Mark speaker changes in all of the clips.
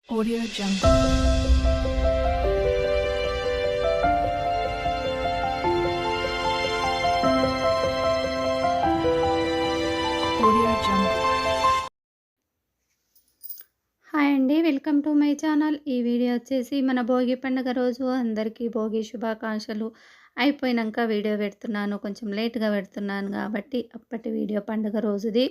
Speaker 1: Audio Jungle. Audio Jungle.
Speaker 2: Hi అండి. Welcome to my channel. ఈ video వచ్చేసి మన భోగి పండుగ రోజు అందరికీ భోగి శుభాకాంక్షలు. అయిపోయినాక వీడియో పెడుతున్నాను. కొంచెం లేట్‌గా పెడుతున్నాను కాబట్టి అప్పటి వీడియో పండుగ రోజుది,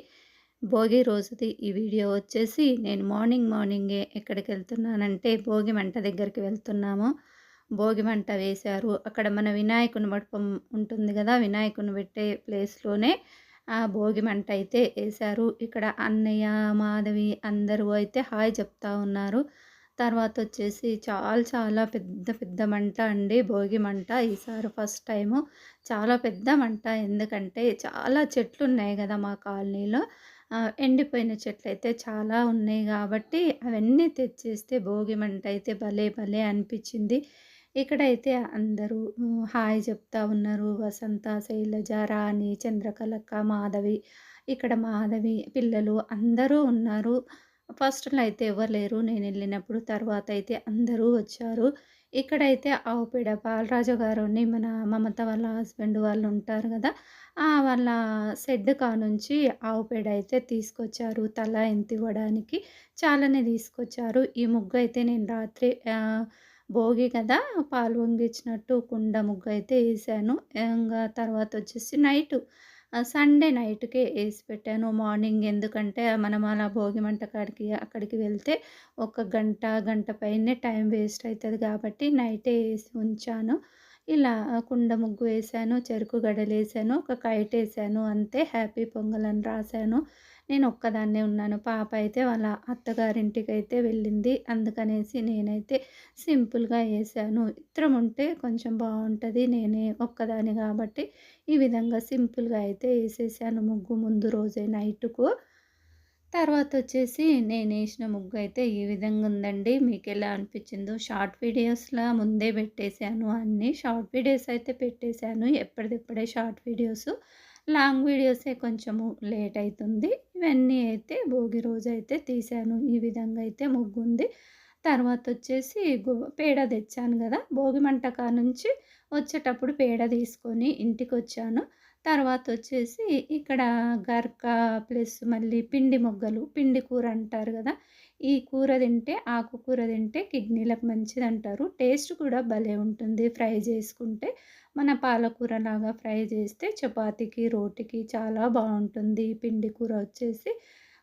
Speaker 2: భోగి రోజుది. ఈ వీడియో వచ్చేసి నేను మార్నింగే ఎక్కడికెళ్తున్నానంటే భోగి మంట దగ్గరికి వెళ్తున్నాము. భోగి మంట వేశారు. అక్కడ మన వినాయకుని మండపం ఉంటుంది గదా! వినాయకుడిని పెట్టే ప్లేస్‌లోనే భోగి మంట అయితే ఏశారు. ఇక్కడ అన్నయ్య, మాధవి అందరూ అయితే హాయ్ చెప్తా ఉన్నారు. తర్వాతొచ్చేసి చాలా పెద్ద పెద్ద మంట అండి. భోగి మంట ఈసారి ఫస్ట్ టైము. చాలా పెద్ద మంట. ఎందుకంటే చాలా చెట్లున్నాయి గదా మా కాలనీలో. ఎండిపోయిన చెట్లయితే చాలా ఉన్నాయి గాబట్టి అవన్నీ తెచ్చేస్తే భోగి మంట అయితే భలే అనిపిచ్చింది. ఇక్కడైతే అందరూ హాయ్ చెప్తా ఉన్నారు. వసంత, శైలజ, రాణి, చంద్రకళక్క, మాధవి. ఇక్కడ మాధవి పిల్లలు అందరూ ఉన్నారు. ఫస్ట్‌లో అయితే ఎవరు లేరు నేనెళ్ళినప్పుడు. తర్వాత అయితే అందరూ వచ్చారు. ఇక్కడైతే ఆవు పేడ బాలరాజు గారుని మన మమత వాళ్ళ హస్బెండ్ వాళ్ళు ఉంటారు గదా! వాళ్ళ షెడ్ కానుంచి ఆవు పేడ అయితే తీసుకొచ్చారు. తల ఇంతివ్వడానికి చాలానే తీసుకొచ్చారు. ఈ ముగ్గయితే నేను రాత్రి భోగి కదా! పాలు పొంగిచ్చినట్టు కుండ ముగ్గయితే ఏశాను. తర్వాతొచ్చేసి నైటు సండే నైట్‌కే ఏసి పెట్టాను. మార్నింగ్ ఎందుకంటే మనం అలా భోగి మంట కాడికి అక్కడికి వెళ్తే ఒక గంట, గంట పైనే టైం వేస్ట్ అయితది కాబట్టి నైటే ఏసి ఉంచాను. ఇలా కుండ ముగ్గు వేశాను, చెరుకు గడలేసాను, ఒక కైటేసాను అంతే. హ్యాపీ పొంగల్ అని రాసాను. నేను ఒక్కదాన్నే ఉన్నాను. పాప అయితే వాళ్ళ అత్తగారింటికైతే వెళ్ళింది. అందుకనేసి నేనైతే సింపుల్‌గా ఏశాను. ఇద్దరం ఉంటే కొంచెం బావుంటది. నేనే ఒక్కదాన్ని గాబట్టి ఈ విధంగా సింపుల్‌గా అయితే ఏసేసాను ముగ్గు ముందు రోజే నైటుకు. తర్వాతొచ్చేసి నేనేసిన ముగ్గయితే ఈ విధంగా ఉందండి. మీకెలా అనిపిచ్చిందో షార్ట్ వీడియోస్‌లా ముందే పెట్టేశాను అన్నీ. షార్ట్ వీడియోస్ అయితే పెట్టేశాను. ఎప్పటిదప్పుడే షార్ట్ వీడియోసు. లాంగ్ వీడియోసే కొంచెము లేట్ అయితుంది. ఇవన్నీ అయితే భోగి రోజైతే తీశాను. ఈ విధంగా అయితే ముగ్గుంది. తర్వాతొచ్చేసి పేడ తెచ్చాను గదా! భోగి మంట కానుంచి వచ్చేటప్పుడు పేడ తీసుకొని ఇంటికొచ్చాను. తర్వాతొచ్చేసి ఇక్కడ గరక ప్లస్ మళ్ళీ పిండి మొగ్గలు, పిండి కూర అంటారు గదా! ఈ కూర తింటే, ఆకుకూర తింటే కిడ్నీలకు మంచిదంటారు. టేస్ట్ కూడా భలే ఉంటుంది ఫ్రై చేసుకుంటే. మన పాలకూరలాగా ఫ్రై చేస్తే చపాతీకి, రోటికి చాలా బావుంటుంది. ఈ పిండి కూర వచ్చేసి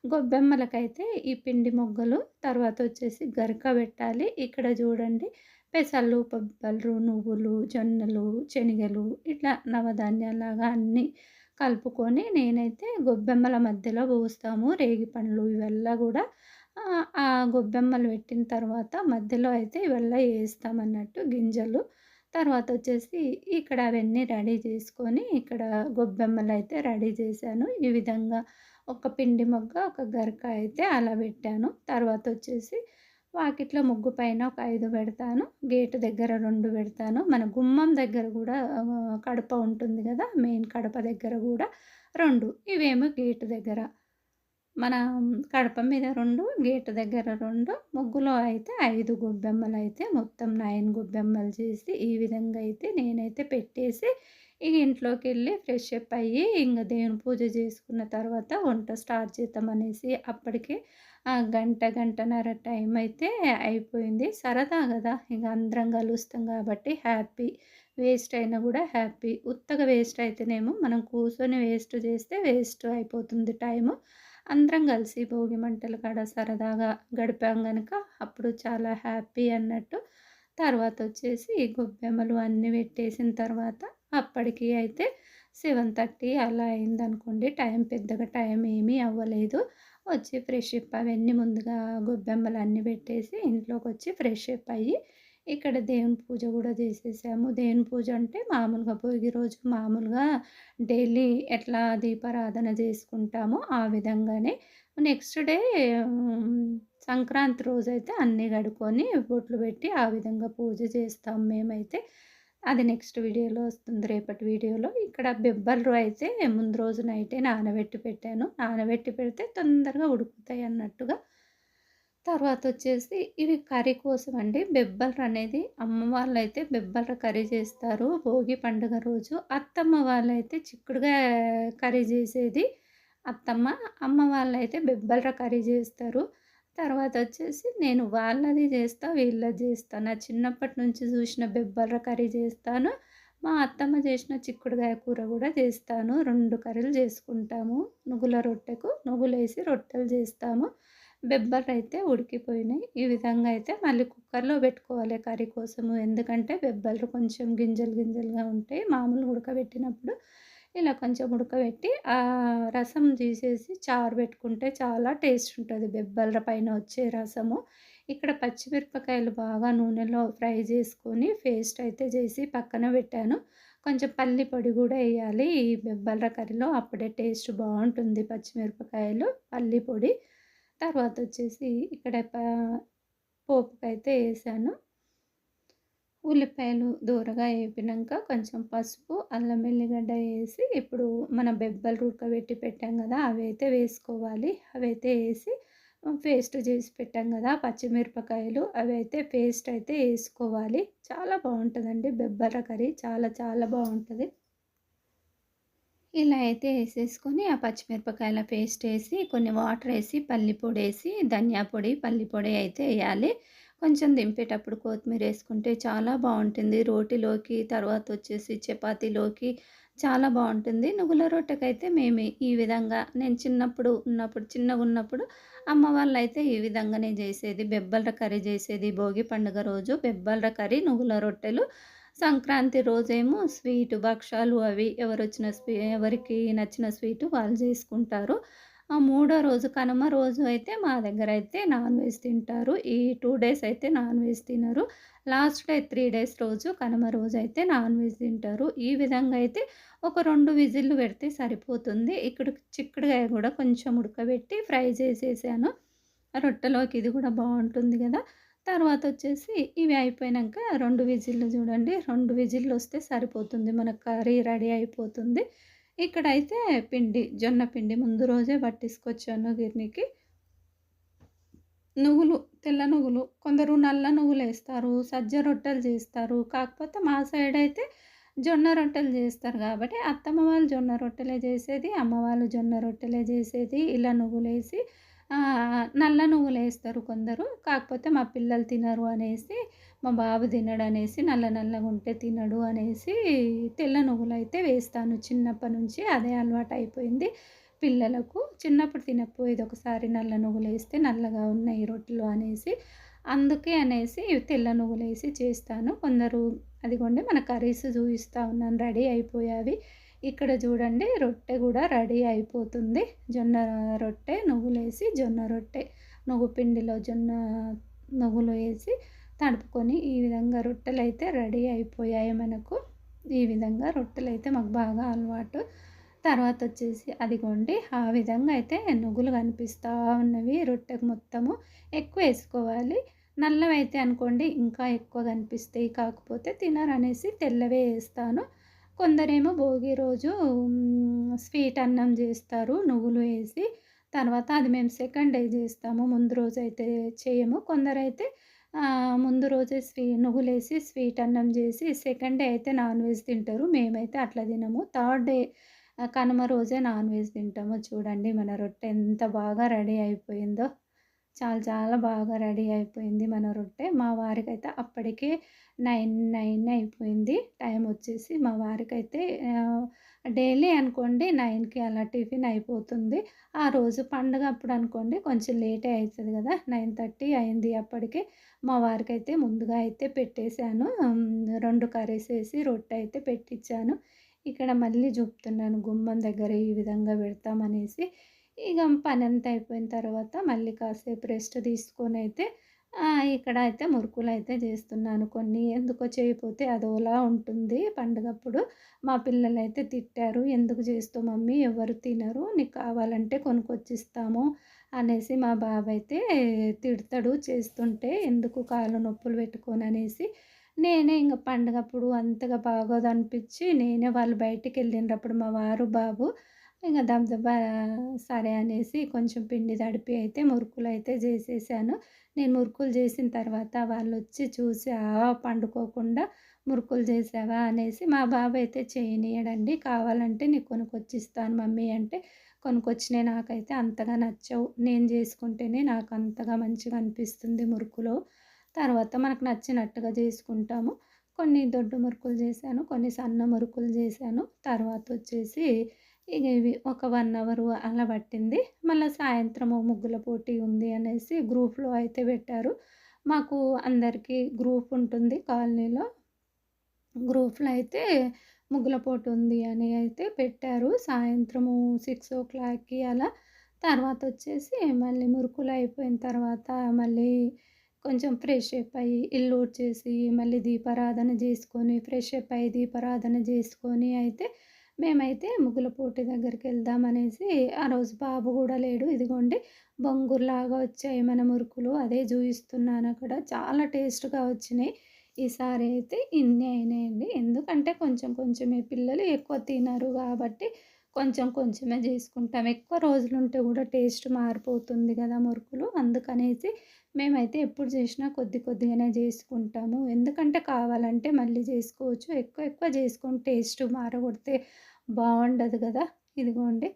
Speaker 2: గొబ్బెమ్మలకైతే ఈ పిండి మొగ్గలు, తర్వాతొచ్చేసి గరక పెట్టాలి. ఇక్కడ చూడండి పెసలు, బొబ్బలు, నువ్వులు, జొన్నలు, శనగలు ఇట్లా నవధాన్యాల్లాగా అన్నీ కలుపుకొని నేనైతే గొబ్బెమ్మల మధ్యలో పోస్తాము. రేగిపండ్లు ఇవెల్లా గూడా ఆ గొబ్బెమ్మలు పెట్టిన తర్వాత మధ్యలో అయితే ఇవెల్లా ఏస్తామన్నట్టు గింజలు. తర్వాతొచ్చేసి ఇక్కడ అవన్నీ రెడీ చేసుకొని ఇక్కడ గొబ్బెమ్మలైతే రెడీ చేశాను. ఈ విధంగా ఒక పిండి మొగ్గ, ఒక గరక అయితే అలా పెట్టాను. తర్వాతొచ్చేసి వాకిట్లో ముగ్గు పైన ఒక 5 పెడతాను. గేటు దగ్గర 2 పెడతాను. మన గుమ్మం దగ్గర గూడా కడప ఉంటుంది గదా! మెయిన్ కడప దగ్గర గూడా 2. ఇవేమో గేటు దగ్గర. మన కడప మీద 2, గేటు దగ్గర 2, ముగ్గులో అయితే 5 గొబ్బెమ్మలైతే మొత్తం 9 గొబ్బెమ్మలు చేసి ఈ విధంగా అయితే నేనైతే పెట్టేసి ఇక ఇంట్లోకెళ్ళి ఫ్రెష్ అప్ అయ్యి ఇంక దేవుని పూజ చేసుకున్న తర్వాత వంట స్టార్ట్ చేద్దామనేసి అప్పటికే గంటన్నర టైం అయితే అయిపోయింది. సరదా గదా! ఇక అందరం కలుస్తాం కాబట్టి హ్యాపీ. వేస్ట్ అయినా గూడా హ్యాపీ. ఉత్తగా వేస్ట్ అయితేనేమో మనం కూర్చొని వేస్ట్ చేస్తే వేస్ట్ అయిపోతుంది టైము. అందరం కలిసి భోగి మంటల కాడ సరదాగా గడిపాం గనక అప్పుడు చాలా హ్యాపీ అన్నట్టు. తర్వాతొచ్చేసి గొబ్బెమ్మలు అన్నీ పెట్టేసిన తర్వాత అప్పటికి అయితే 7:30 అలా అయిందనుకోండి. పెద్దగా టైం ఏమీ అవ్వలేదు. వచ్చి ఫ్రెష్ అప్ అవన్నీ ముందుగా గొబ్బెమ్మలన్నీ పెట్టేసి ఇంట్లోకొచ్చి ఫ్రెష్ అప్ అయ్యి ఇక్కడ దేవుని పూజ గూడా చేసేసాము. దేవుని పూజ అంటే మామూలుగా భోగి రోజు మామూలుగా డైలీ ఎట్లా దీపారాధన చేసుకుంటామో ఆ విధంగానే నెక్స్ట్ డే సంక్రాంతి రోజైతే అన్నీ కడుక్కొని బొట్లు పెట్టి ఆ విధంగా పూజ చేస్తాం మేమైతే. అది నెక్స్ట్ వీడియోలో వస్తుంది. రేపటి వీడియోలో. ఇక్కడ బెబ్బర్లు అయితే ముందు రోజు నైటే నానబెట్టి పెట్టాను. నానబెట్టి పెడితే తొందరగా ఉడుకుతాయి అన్నట్టుగా. తర్వాతొచ్చేసి ఇవి కర్రీ కోసమండి. బెబ్బర్లనేది అమ్మ వాళ్ళైతే బెబ్బర్ల కర్రీ చేస్తారు భోగి పండుగ రోజు. అత్తమ్మ వాళ్ళైతే చిక్కుడుగాయ కర్రీ చేసేది అత్తమ్మ. అమ్మ వాళ్ళైతే బెబ్బర్ల కర్రీ చేస్తారు. తర్వాతొచ్చేసి నేను వాళ్ళది చేస్తా, వీళ్ళది చేస్తా. నా చిన్నప్పటి నుంచి చూసిన బెబ్బర్ల కర్రీ చేస్తాను. మా అత్తమ్మ చేసిన చిక్కుడుగాయ కూర కూడా చేస్తాను. 2 కర్రీలు చేసుకుంటాము. నువ్వుల రొట్టెకు నువ్వులేసి రొట్టెలు చేస్తాము. బెబ్బర్లయితే ఉడికిపోయినాయి. ఈ విధంగా అయితే మళ్ళీ కుక్కర్‌లో పెట్టుకోవాలి కర్రీ కోసము. ఎందుకంటే బెబ్బర్లు కొంచెం గింజలు గింజలుగా ఉంటాయి. మామూలుగా ఉడకబెట్టినప్పుడు ఇలా కొంచెం ఉడకబెట్టి రసం తీసేసి చారు పెట్టుకుంటే చాలా టేస్ట్ ఉంటది బెబ్బర్ల పైన వచ్చే రసము. ఇక్కడ పచ్చిమిరపకాయలు బాగా నూనెలో ఫ్రై చేసుకొని పేస్ట్ అయితే చేసి పక్కన పెట్టాను. కొంచెం పల్లి పొడి కూడా ఎయ్యాలి ఈ బెబ్బర్ల కర్రీలో. అప్పుడే టేస్ట్ బావుంటుంది పచ్చిమిరపకాయలు, పల్లి పొడి. తర్వాతొచ్చేసి ఇక్కడ పోపుకైతే ఏసాను. ఉల్లిపాయలు దూరగా ఏపినంక కొంచెం పసుపు, అల్లం వెల్లిగడ్డ ఏసి ఇప్పుడు మన బెబ్బలు ఉడకబెట్టి పెట్టాం గదా! అవైతే వేసుకోవాలి. అవైతే ఏసి పేస్ట్ చేసి పెట్టాం గదా! పచ్చిమిరపకాయలు అవైతే పేస్ట్ అయితే ఏసుకోవాలి. చాలా బావుంటదండి బెబ్బర్ల కర్రీ. చాలా చాలా బావుంటది. ఇలా అయితే ఏసేసుకొని ఆ పచ్చిమిరపకాయల పేస్ట్ ఏసి, కొన్ని వాటర్ ఏసి, పల్లి పొడేసి, ధనియా పొడి, పల్లి పొడి అయితే ఎయాలి. కొంచెం దింపేటప్పుడు కొత్తిమీర ఏసుకుంటే చాలా బావుంటుంది. రోటిలోకి, తర్వాతొచ్చేసి చపాతీలోకి చాలా బావుంటుంది. నువ్వుల రొట్టెకైతే మేము ఈ విధంగా నేను చిన్నగున్నప్పుడు అమ్మ వాళ్ళైతే ఈ విధంగానే జేసేది. బెబ్బర్ల కర్రీ జేసేది. భోగి పండుగ రోజు బెబ్బర్ల కర్రీ, నువ్వుల రొట్టెలు. సంక్రాంతి రోజేమో స్వీటు భక్షాలు అవి ఎవరికి నచ్చిన స్వీటు వాళ్ళు చేసుకుంటారు. మూడో రోజు కనుమ రోజు అయితే మా దగ్గర అయితే నాన్ వెజ్ తింటారు. ఈ 2 డేస్ అయితే నాన్ వెజ్ తినరు. లాస్ట్ డే 3 డేస్ రోజు కనుమ రోజు అయితే నాన్ వెజ్ తింటారు. ఈ విధంగా అయితే ఒక 2 విజిల్లు పెడితే సరిపోతుంది. ఇక్కడ చిక్కుడుగాయ కూడా కొంచెం ఉడకబెట్టి ఫ్రై చేసేసాను. రొట్టెలోకి ఇది కూడా బావుంటుంది గదా! తర్వాతొచ్చేసి ఇవి అయిపోయినంక 2 విజిల్లు చూడండి. 2 విజిల్లొస్తే సరిపోతుంది. మన కర్రీ రెడీ అయిపోతుంది. ఇక్కడైతే జొన్న పిండి ముందు రోజే పట్టించుకొచ్చాను గిర్నీకి. నువ్వులు, తెల్ల నువ్వులు, కొందరు నల్ల నువ్వులేస్తారు. సజ్జ రొట్టెలు చేస్తారు. కాకపోతే మా సైడయితే జొన్న రొట్టెలు చేస్తారు కాబట్టి అత్తమ్మ వాళ్ళు జొన్న రొట్టెలే చేసేది. అమ్మ వాళ్ళు జొన్న రొట్టెలే చేసేది. ఇలా నువ్వులేసి నల్ల నువ్వులేస్తారు కొందరు. కాకపోతే మా పిల్లలు తినరు అనేసి, మా బాబు తినడనేసి నల్ల నల్లగుంటే తినడు అనేసి తెల్ల నువ్వులైతే వేస్తాను. చిన్నప్పటి నుంచి అదే అలవాటయిపోయింది పిల్లలకు. చిన్నప్పుడు తినకపోయేది ఒకసారి నల్ల నువ్వులేస్తే నల్లగా ఉన్నాయి రొట్టెలు అనేసి. అందుకే అనేసి తెల్ల నువ్వులేసి చేస్తాను. కొందరు అదిగోండి మన కర్రీస్ చూయిస్తా ఉన్నాను రెడీ అయిపోయావి. ఇక్కడ చూడండి రొట్టె కూడా రెడీ అయిపోతుంది. జొన్న రొట్టె, నువ్వులేసి జొన్న రొట్టె. నువ్వు పిండిలో నువ్వులు వేసి తడుపుకొని ఈ విధంగా రొట్టెలైతే రెడీ అయిపోయాయి మనకు. ఈ విధంగా రొట్టెలైతే మాకు బాగా అలవాటు. తర్వాతొచ్చేసి అదిగోండి ఆ విధంగా అయితే నువ్వులు కనిపిస్తా ఉన్నవి రొట్టెకు మొత్తము. ఎక్కువేసుకోవాలి. నల్లవైతే అనుకోండి ఇంకా ఎక్కువ కనిపిస్తాయి. కాకపోతే తినరనేసి తెల్లవే ఏస్తాను. కొందరేమో భోగి రోజు స్వీట్ అన్నం చేస్తారు నువ్వులు వేసి. తర్వాత అది మేము సెకండ్ డే చేస్తాము. ముందు రోజైతే చేయము. కొందరైతే ముందు రోజే నువ్వులేసి స్వీట్ అన్నం చేసి సెకండ్ డే అయితే నాన్ వెజ్ తింటారు. మేమైతే అట్లా తినము. థర్డ్ డే కనుమ రోజే నాన్ వెజ్ తింటాము. చూడండి మన రొట్టె ఎంత బాగా రెడీ అయిపోయిందో. చాలా చాలా బాగా రెడీ అయిపోయింది మన రొట్టె. మా వారికైతే అప్పటికే 9 అయిపోయింది. టైం వచ్చేసి మా వారికైతే డైలీ అనుకోండి 9కి అలా టిఫిన్ అయిపోతుంది. ఆ రోజు పండగ అప్పుడు అనుకోండి కొంచెం లేటే అయితది గదా! 9:30 అయింది అప్పటికే. మా వారికైతే ముందుగా అయితే పెట్టేసాను. 2 కర్రీస్ ఏసి రొట్టె అయితే పెట్టిచ్చాను. ఇక్కడ మళ్ళీ చూపుతున్నాను గుమ్మం దగ్గర ఈ విధంగా పెడతామనేసి. ఇక పనంతా అయిపోయిన తర్వాత మళ్ళీ కాసేపు రెస్ట్ తీసుకొనైతే ఇక్కడ అయితే మురుకులైతే చేస్తున్నాను. కొన్ని ఎందుకో చేయకపోతే అదోలా ఉంటుంది పండగప్పుడు. మా పిల్లలైతే తిట్టారు. "ఎందుకు చేస్తావు మమ్మీ ఎవరు తినరు. నీకు కావాలంటే కొనుక్కొచ్చిస్తాము" అనేసి మా బాబైతే తిడతాడు చేస్తుంటే. ఎందుకు కాళ్ళు నొప్పులు పెట్టుకోననేసి. నేనే ఇంక పండగప్పుడు అంతగా బాగోదనిపించి నేనే వాళ్ళు బయటికెళ్ళినప్పుడు మా వారు, బాబు ఇంక దబదబా సరే అనేసి కొంచెం పిండి తడిపి అయితే మురుకులైతే జేసేసాను. నేను మురుకులు జేసిన తర్వాత వాళ్ళొచ్చి చూసి, పండుకోకుండా మురుకులు జేసావా?" అనేసి మా బాబయితే చేయనీయడండి. "కావాలంటే నీకు కొనుక్కొచ్చిస్తాను మమ్మీ" అంటే, కొనుక్కొచ్చినయి నాకైతే అంతగా నచ్చవు. నేను జేసుకుంటేనే నాకంతగా మంచిగా అనిపిస్తుంది మురుకులు. తర్వాత మనకు నచ్చినట్టుగా జేసుకుంటాము. కొన్ని దొడ్డు మురుకులు జేశాను, కొన్ని సన్న మురుకులు జేశాను. తర్వాతొచ్చేసి ఇక ఇవి ఒక 1 అవరు అలా పట్టింది. మళ్ళా సాయంత్రము ముగ్గుల పోటీ ఉంది అనేసి గ్రూప్‌లో అయితే పెట్టారు. మాకు అందరికీ గ్రూప్ ఉంటుంది కాలనీలో. గ్రూప్‌లో అయితే ముగ్గుల పోటీ ఉంది అని అయితే పెట్టారు. సాయంత్రము 6:00కి అలా. తర్వాతొచ్చేసి మళ్ళీ మురుకులు అయిపోయిన తర్వాత మళ్ళీ కొంచెం ఫ్రెష్ అప్ అయ్యి, ఇల్లు ఊడ్చేసి, మళ్ళీ దీపారాధన జేసుకొని, ఫ్రెష్ అప్ అయ్యి దీపారాధన జేసుకొని అయితే మేమైతే ముగ్గుల పోటీ దగ్గరికెళ్దామనేసి ఆ రోజు బాబు గూడా లేడు. ఇదిగోండి బొంగురులాగా వచ్చాయి మన మురుకులు. అదే జూయిస్తున్నానక్కడ. చాలా టేస్ట్‌గా వచ్చినాయి. ఈసారి అయితే ఇన్ని అయినాయండి. ఎందుకంటే కొంచెం కొంచెమే పిల్లలు ఎక్కువ తినరు గాబట్టి కొంచెం కొంచెమే జేసుకుంటాం. ఎక్కువ రోజులుంటే గూడా టేస్ట్ మారిపోతుంది గదా మురుకులు. అందుకనేసి మేమైతే ఎప్పుడు జేసినా కొద్ది కొద్దిగానే జేసుకుంటాము. ఎందుకంటే కావాలంటే మళ్ళీ జేసుకోవచ్చు. ఎక్కువ ఎక్కువ జేసుకొని టేస్ట్ మారగొడితే బావుండదు గదా! ఇదిగోండి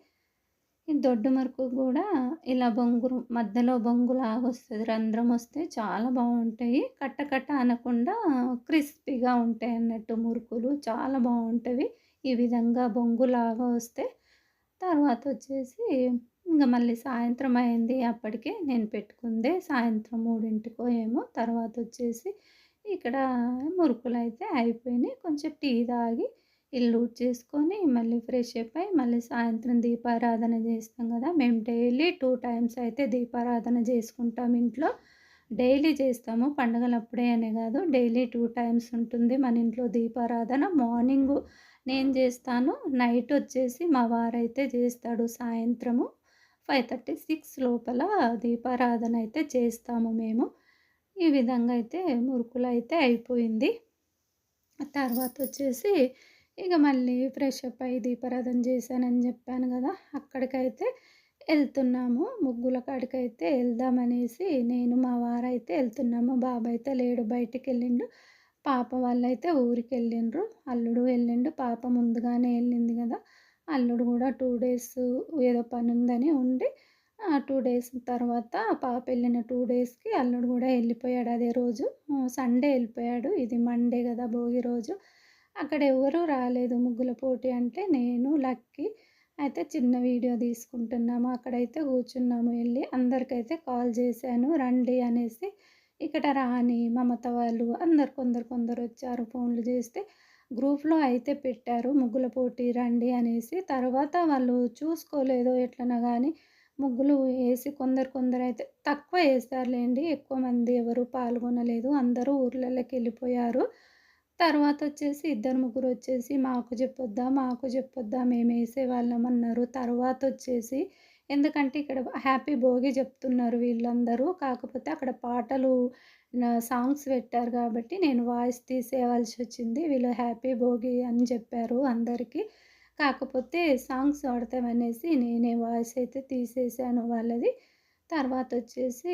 Speaker 2: ఈ దొడ్డు మురుకు గూడా ఇలా బొంగురు మధ్యలో బొంగులాగొస్తది. రంధ్రమొస్తే చాలా బావుంటాయి. కట్ట కట్ట అనకుండా క్రిస్పీగా ఉంటాయన్నట్టు మురుకులు. చాలా బావుంటవి. ఈ విధంగా బొంగులాగా వస్తే తర్వాతొచ్చేసి ఇంగ మళ్ళీ సాయంత్రం అయింది అప్పటికే. నేను పెట్టుకుందే సాయంత్రం 3కో ఏమో. తర్వాతొచ్చేసి ఇక్కడ మురుకులైతే అయిపోయినాయి. కొంచెం టీ తాగి, ఇల్లు ఊడ్చేసుకొని, మళ్ళీ ఫ్రెష్ అప్ అయ్యి, మళ్ళీ సాయంత్రం దీపారాధన జేస్తాం గదా! మేము డైలీ 2 టైమ్స్ అయితే దీపారాధన జేసుకుంటాం ఇంట్లో. డైలీ చేస్తాము. పండగలప్పుడే అనే గాదు. డైలీ 2 టైమ్స్ ఉంటుంది మన ఇంట్లో దీపారాధన. మార్నింగు నేను జేస్తాను. నైటొచ్చేసి మా వారైతే జేస్తాడు సాయంత్రము 5:30, 6 లోపల దీపారాధన అయితే చేస్తాము మేము. ఈ విధంగా అయితే మురుకులైతే అయిపోయింది. తర్వాతొచ్చేసి ఇక మళ్ళీ ఫ్రెష్ అప్ అయ్యి దీపారాధన చేశానని చెప్పాను గదా! అక్కడికైతే ఎళ్తున్నాము. ముగ్గుల కాడికైతే ఎళ్దామనేసి నేను, మా వారైతే ఎళ్తున్నాము. బాబయితే లేడు బయటికెళ్ళిండు. పాప వాళ్ళైతే ఊరికెళ్ళిండ్రు. అల్లుడు వెళ్ళిండు. పాప ముందుగానే ఎళ్ళింది గదా! అల్లుడు గూడా 2 డేస్ ఏదో పనుందని ఉండి 2 డేస్ తర్వాత పాప ఎళ్ళిన 2 డేస్‌కి అల్లుడు గూడా ఎళ్ళిపోయాడు అదే రోజు. సండే ఎళ్ళిపోయాడు. ఇది మండే గదా! భోగి రోజు. అక్కడ ఎవ్వరూ రాలేదు ముగ్గుల పోటీ అంటే నేను, లక్కీ అయితే చిన్న వీడియో తీసుకుంటున్నాము. అక్కడైతే కూర్చున్నాము ఎళ్లి. అందరికైతే కాల్ చేశాను రండి అనేసి. ఇక్కడ రాని, మమత వాళ్ళు అందరు కొందరొచ్చారు ఫోన్లు చేస్తే. గ్రూప్‌లో అయితే పెట్టారు ముగ్గుల పోటీ రండి అనేసి. తర్వాత వాళ్ళు చూసుకోలేదో ఎట్లనో గాని ముగ్గులు ఏసి కొందరైతే తక్కువ ఏశారులెండి. ఎక్కువ మంది ఎవరు పాల్గొనలేదు. అందరూ ఊర్లలోకెళ్ళిపోయారు. తర్వాతొచ్చేసి ఇద్దరు ముగ్గురొచ్చేసి మాకు చెప్పొద్దా మేమేసేవాళ్ళమన్నారు. తర్వాతొచ్చేసి ఎందుకంటే ఇక్కడ హ్యాపీ భోగి జెప్తున్నారు వీళ్ళందరూ. కాకపోతే అక్కడ పాటలు సాంగ్స్ పెట్టారు గాబట్టి నేను వాయిస్ తీసేయాల్సొచ్చింది. వీళ్ళు హ్యాపీ భోగి అని చెప్పారు అందరికీ. కాకపోతే సాంగ్స్ పాడతామనేసి నేనే వాయిస్ అయితే తీసేసాను వాళ్ళది. తర్వాతొచ్చేసి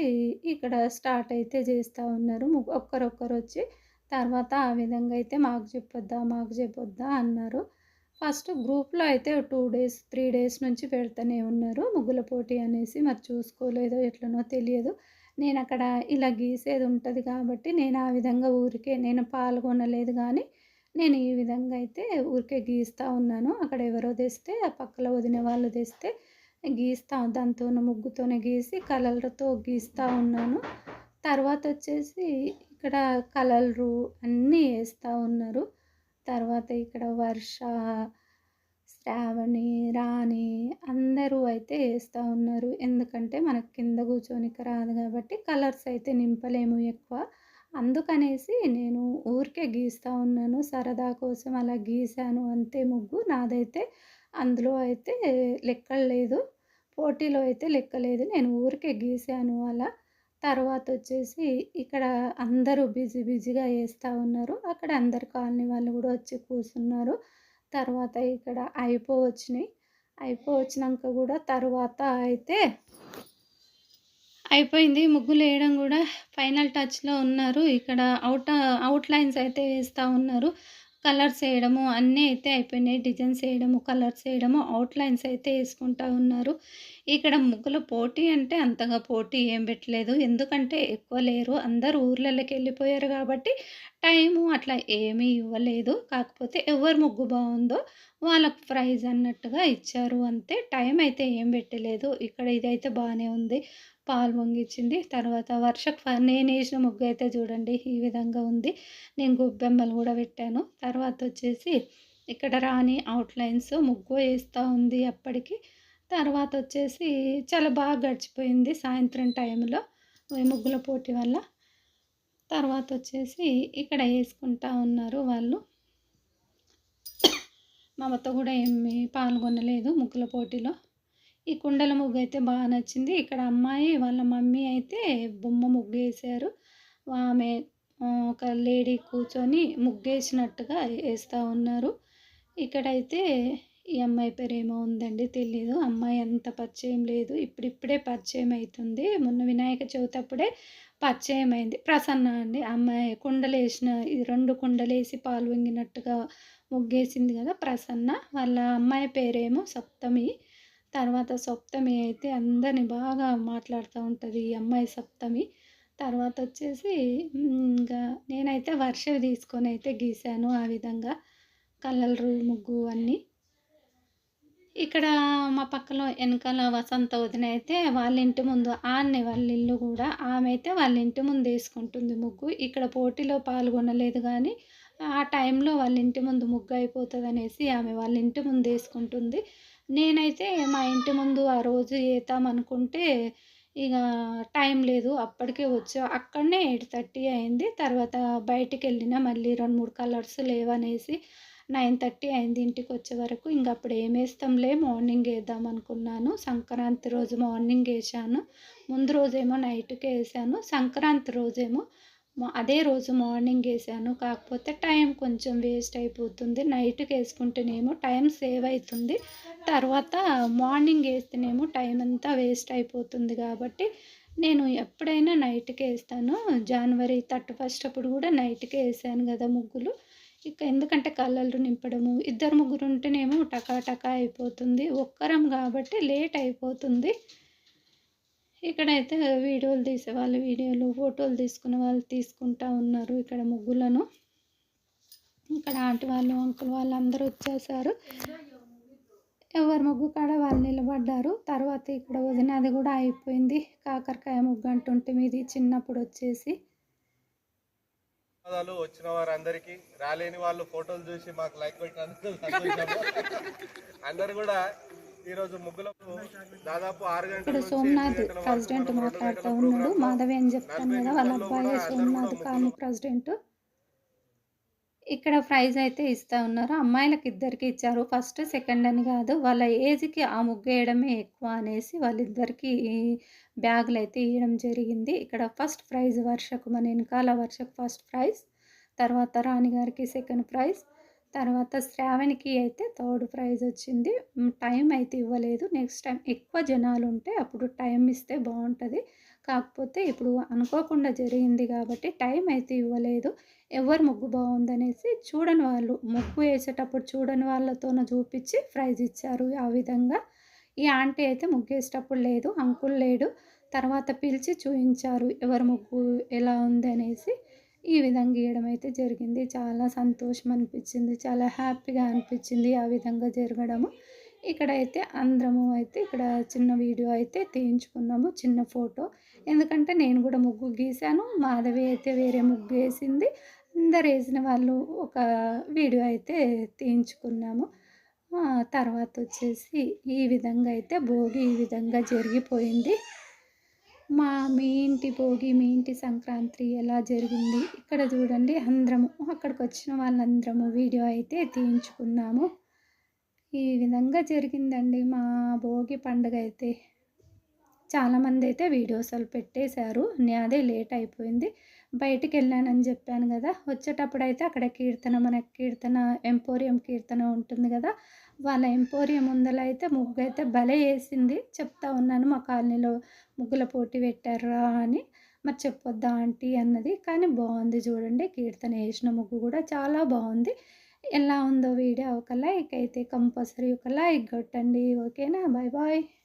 Speaker 2: ఇక్కడ స్టార్ట్ అయితే జేస్తా ఉన్నారు. ఒక్కరొక్కరొచ్చి తర్వాత ఆ విధంగా అయితే మాకు చెప్పొద్దా అన్నారు. ఫస్ట్ గ్రూప్‌లో అయితే 2 డేస్, 3 డేస్ నుంచి పెడతనే ఉన్నారు. ముగ్గుల పోటీ అనేసి మరి చూసుకోలేదో ఎట్లనో తెలియదు. నేనక్కడ ఇలా గీసేది ఉంటది కాబట్టి నేను ఆ విధంగా ఊరికే నేను పాల్గొనలేదు గానీ, నేను ఈ విధంగా అయితే ఊరికే గీస్తా ఉన్నాను. అక్కడ ఎవరో తెస్తే ఆ పక్కల వదిన వాళ్ళు తెస్తే దాంతోనే ముగ్గుతోనే గీసి కలర్‌లతో గీస్తా ఉన్నాను. తర్వాతొచ్చేసి ఇక్కడ కలర్లు అన్నీ ఏస్తా ఉన్నారు. తర్వాత ఇక్కడ వర్ష, శ్రావణి, రాణి అందరూ అయితే ఏస్తా ఉన్నారు. ఎందుకంటే మనకు కింద కూర్చోనికి రాదు గాబట్టి కలర్స్ అయితే నింపలేము ఎక్కువ. అందుకనేసి నేను ఊరికే గీస్తా ఉన్నాను. సరదా కోసం అలా గీశాను అంతే ముగ్గు. నాదైతే అందులో అయితే లెక్కలు లేదు. పోటీలో అయితే లెక్క లేదు. నేను ఊరికే గీశాను అలా. తర్వాతొచ్చేసి ఇక్కడ అందరూ బిజీగా ఏస్తా ఉన్నారు. అక్కడ అందరు కాలనీ వాళ్ళు గూడా వచ్చి కూసున్నారు. తర్వాత ఇక్కడ అయిపోవచ్చినాయి. అయిపోవచ్చినాక కూడా తర్వాత అయితే అయిపోయింది. ముగ్గులేయడం గూడా ఫైనల్ టచ్‌లో ఉన్నారు. ఇక్కడ అవుట్‌లైన్స్ అయితే వేస్తా ఉన్నారు. కలర్స్ ఎయడము అన్నీ అయితే అయిపోయినాయి. డిజైన్స్ ఎయడము, కలర్స్ ఎయడము, అవుట్‌లైన్స్ అయితే యేసుకుంటా ఉన్నారు. ఇక్కడ ముగ్గుల పోటీ అంటే అంతగా పోటీ ఏం పెట్టలేదు. ఎందుకంటే ఎక్కువ లేరు. అందరూ ఊర్లలోకెళ్ళిపోయారు గాబట్టి టైము అట్లా ఏమీ ఇవ్వలేదు. కాకపోతే ఎవరి ముగ్గు బావుందో వాళ్ళకి ప్రైజ్ అన్నట్టుగా ఇచ్చారు అంతే. టైం అయితే ఏం పెట్టలేదు. ఇక్కడ ఇదైతే బానే ఉంది. పాలు పొంగిచ్చింది. తర్వాత నేనేసిన ముగ్గయితే చూడండి ఈ విధంగా ఉంది. నేను గొబ్బెమ్మలు గూడా పెట్టాను. తర్వాతొచ్చేసి ఇక్కడ రాణి అవుట్‌లైన్స్ ముగ్గు ఏస్తా ఉంది అప్పటికి. తర్వాతొచ్చేసి చాలా బాగా గడిచిపోయింది సాయంత్రం టైంలో ఈ ముగ్గుల పోటీ వల్ల. తర్వాతొచ్చేసి ఇక్కడ యేసుకుంటా ఉన్నారు వాళ్ళు. మమత గూడా ఏమి పాల్గొనలేదు ముగ్గుల పోటీలో. ఈ కుండల ముగ్గయితే బా నచ్చింది. ఇక్కడ అమ్మాయి వాళ్ళ మమ్మీ అయితే బొమ్మ ముగ్గేశారు. ఆమె ఒక లేడీ కూర్చొని ముగ్గేసినట్టుగా ఏస్తా ఉన్నారు. ఇక్కడైతే ఈ అమ్మాయి పేరేమో ఉందండి తెలీదు. అమ్మాయి అంత పరిచయం లేదు. ఇప్పుడిప్పుడే పరిచయం అయితుంది. మొన్న వినాయక చవితి అప్పుడే పరిచయం అయింది. ప్రసన్న అండి. అమ్మాయి కుండలేసిన ఈ 2 కుండలేసి పాలు పొంగినట్టుగా ముగ్గేసింది గదా! ప్రసన్న. వాళ్ళ అమ్మాయి పేరేమో సప్తమి. తర్వాత సప్తమి అయితే అందరిని బాగా మాట్లాడుతూ ఉంటది ఈ అమ్మాయి సప్తమి. తర్వాతొచ్చేసి ఇంకా నేనైతే వర్షవి తీసుకొనైతే గీశాను ఆ విధంగా. కలర్లు ముగ్గు అన్నీ. ఇక్కడ మా పక్కలో ఎనకాల వసంత వదిన అయితే వాళ్ళ ఇంటి ముందు ఆడనే వాళ్ళ ఇల్లు గూడా. ఆమె అయితే వాళ్ళ ఇంటి ముందేసుకుంటుంది ముగ్గు. ఇక్కడ పోటీలో పాల్గొనలేదు గానీ, ఆ టైంలో వాళ్ళ ఇంటి ముందు ముగ్గు అయిపోతదనేసి ఆమె వాళ్ళ ఇంటి ముందేసుకుంటుంది. నేనైతే మా ఇంటి ముందు ఆ రోజు ఏద్దామనుకుంటే ఇగ టైం లేదు. అప్పటికే వచ్చా. అక్కడనే 8:30 అయింది. తర్వాత బయటికెళ్ళినా మళ్ళీ 2, 3 కలర్స్ లేవనేసి 9:30 అయింది ఇంటికొచ్చే వరకు. అప్పుడు ఏమేస్తాంలే మార్నింగ్ ఏద్దామనుకున్నాను. సంక్రాంతి రోజు మార్నింగ్ ఏశాను. ముందు రోజేమో నైట్‌కే ఏశాను. సంక్రాంతి రోజేమో అదే రోజు మార్నింగ్ ఏశాను. కాకపోతే టైం కొంచెం వేస్ట్ అయిపోతుంది. నైట్‌కేసుకుంటేనేమో టైం సేవ్ అయితుంది. తర్వాత మార్నింగ్ ఏస్తేనేమో టైం అంతా వేస్ట్ అయిపోతుంది గాబట్టి, నేను ఎప్పుడైనా నైట్‌కే ఏస్తాను. జనవరి 31 అప్పుడు గూడా నైట్‌కే ఏశాను గదా ముగ్గులు. ఎందుకంటే కలర్లు నింపడము, ఇద్దరు ముగ్గురుంటేనేమో టకా టకా అయిపోతుంది. ఒక్కరం గాబట్టి లేట్ అయిపోతుంది. ఇక్కడైతే వీడియోలు తీసేవాళ్ళు వీడియోలు, ఫోటోలు తీసుకునే వాళ్ళు తీసుకుంటా ఉన్నారు ఇక్కడ ముగ్గులను. ఇక్కడ ఆంటీ వాళ్ళు, అంకుల్ వాళ్ళు అందరూ వచ్చేసారు. ఎవరి ముగ్గు కాడ వాళ్ళు నిలబడ్డారు. తర్వాత ఇక్కడ వదినది కూడా అయిపోయింది. కాకరకాయ ముగ్గు అంటుంటే మీది చిన్నప్పుడు వచ్చేసి.
Speaker 3: వచ్చిన వారందరికీ, రాలేని వాళ్ళు ఫోటోలు చూసి మాకు లైక్ పెట్టినందుకు అందరు కూడా ఈరోజు ముగ్గులకు దాదాపు 6 గంటల
Speaker 2: ఇక్కడ సోమనాథ్ ప్రెసిడెంట్ మాట్లాడుతూ ఉన్నాడు. మాధవి అని చెప్తాను కదా, వాళ్ళ అబ్బాయి సోమనాథ్ కాలనీ ప్రెసిడెంట్. ఇక్కడ ప్రైజ్ అయితే ఇస్తూ ఉన్నారు. అమ్మాయిలకు ఇద్దరికి ఇచ్చారు. ఫస్ట్, సెకండ్ అని కాదు, వాళ్ళ ఏజ్‌కి ఆ ముగ్గు వేయడమే ఎక్కువ అనేసి వాళ్ళిద్దరికీ బ్యాగులు అయితే ఇవ్వడం జరిగింది. ఇక్కడ ఫస్ట్ ప్రైజ్ వర్షకు, మన వెనకాల వర్షకు ఫస్ట్ ప్రైజ్, తర్వాత రాణి గారికి సెకండ్ ప్రైజ్, తర్వాత శ్రావణికి అయితే థర్డ్ ప్రైజ్ వచ్చింది. టైం అయితే ఇవ్వలేదు. నెక్స్ట్ టైం ఎక్కువ జనాలు ఉంటే అప్పుడు టైం ఇస్తే బాగుంటుంది. కాకపోతే ఇప్పుడు అనుకోకుండా జరిగింది కాబట్టి టైం అయితే ఇవ్వలేదు. ఎవరు ముగ్గు బాగుందనేసి చూడని వాళ్ళు, ముగ్గు వేసేటప్పుడు చూడని వాళ్ళతోన చూపించి ప్రైజ్ ఇచ్చారు. ఆ విధంగా ఈ ఆంటీ అయితే ముగ్గు వేసేటప్పుడు లేదు, అంకుల్ లేడు. తర్వాత పిలిచి చూపించారు ఎవరి ముగ్గు ఎలా ఉంది అనేసి. ఈ విధంగా గీయడం అయితే జరిగింది. చాలా సంతోషం అనిపించింది. చాలా హ్యాపీగా అనిపించింది ఆ విధంగా జరగడము. ఇక్కడైతే అందరము అయితే ఇక్కడ చిన్న వీడియో అయితే తీయించుకున్నాము, చిన్న ఫోటో. ఎందుకంటే నేను కూడా ముగ్గు గీశాను, మాధవి అయితే వేరే ముగ్గు వేసింది. అందరు వేసిన వాళ్ళు ఒక వీడియో అయితే తీయించుకున్నాము. తర్వాత వచ్చేసి ఈ విధంగా అయితే భోగి ఈ విధంగా జరిగిపోయింది. మీ ఇంటి భోగి, మీ ఇంటి సంక్రాంతి ఎలా జరిగింది ఇక్కడ చూడండి. అందరము అక్కడికి వచ్చిన వాళ్ళందరము వీడియో అయితే తీయించుకున్నాము. ఈ విధంగా జరిగిందండి మా భోగి పండుగ అయితే. చాలామంది అయితే వీడియోస్ అలా పెట్టేశారు. అదే లేట్ అయిపోయింది. బయటికి వెళ్ళానని చెప్పాను కదా, వచ్చేటప్పుడు అయితే అక్కడ కీర్తన, మన కీర్తన ఎంపోరియం కీర్తన ఉంటుంది కదా, వాళ్ళ ఎంపోరియం ముందల అయితే ముగ్గు అయితే భలే వేసింది. చెప్తా ఉన్నాను మా కాలనీలో ముగ్గుల పోటీ పెట్టారా అని. మరి చెప్పొద్దా ఆంటీ అన్నది. కానీ బాగుంది చూడండి. కీర్తన వేసిన ముగ్గు కూడా చాలా బాగుంది. ఎలా ఉందో వీడియో ఒక లైక్ అయితే కంపల్సరీ ఒక లైక్ కొట్టండి. ఓకేనా? Bye bye.